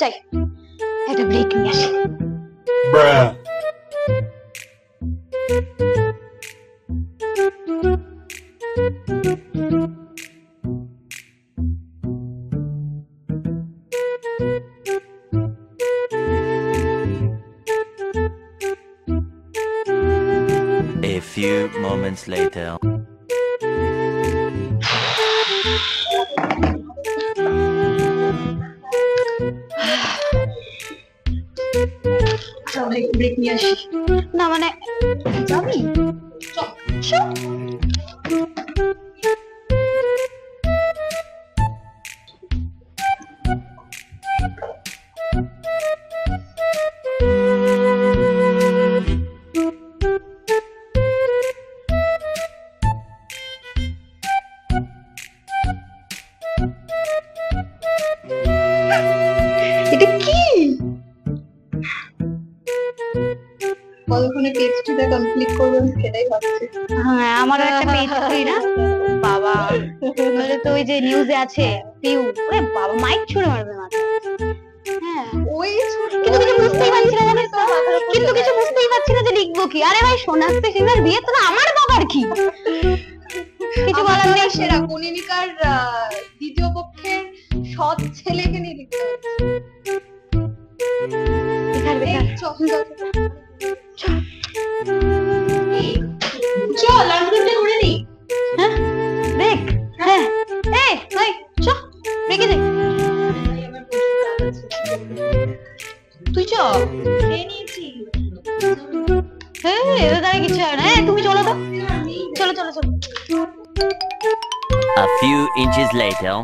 যাই একটা ব্রেক নিয়ে আসি। A few moments later. Break নিয়ে আসি। না মানে যাবি? এটা কি? কতক্ষণে পেজটা কমপ্লিট করবেন সেটাই ভাবছি। হ্যাঁ আমারও একটা পেজ করি না বাবা, মানে তো ওই যে নিউজে আছে পিউ, ওরে বাবা মাইক ছুঁড়ে মারবে মাথা। হ্যাঁ ওই কিন্তু কিছু বুঝতেই পারছি না, কিন্তু কিছু বুঝতেই পারছি না যে লিখবো কি। আরে ভাই সোনাক্ষী সিংহের বিয়ে তো না, আমার বাবার কি কিছু বলার নেই। সেরা কনিনিকার দ্বিতীয় পক্ষের সৎ ছেলেকে নিয়ে লিখতে হচ্ছে। চল লাঞ্চটা করে নি। হ্যাঁ ব্রেক। হ্যাঁ এই ভাই চল ব্রেকে যাই। তুই চ খেয়ে নিয়েছি। হ্যাঁ এদের দ্বারা কিছু হয় না। তুমি চলো তো, চলো চলো চলো। A few inches later.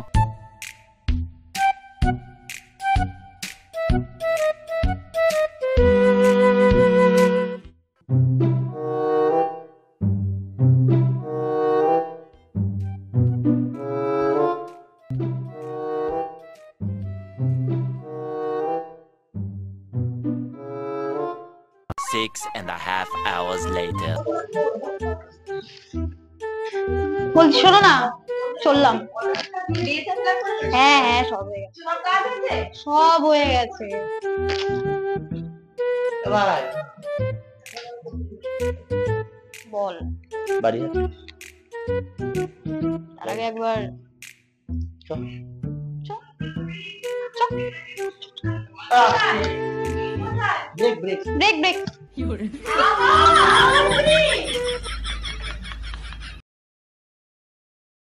Six and a half hours later. বলছি শোনো না, চললাম। হ্যাঁ হ্যাঁ সব হয়ে গেছে, সব হয়ে গেছে। বল বাড়ি তার আগে একবার ব্রেক ব্রেক ব্রেক ব্রেক।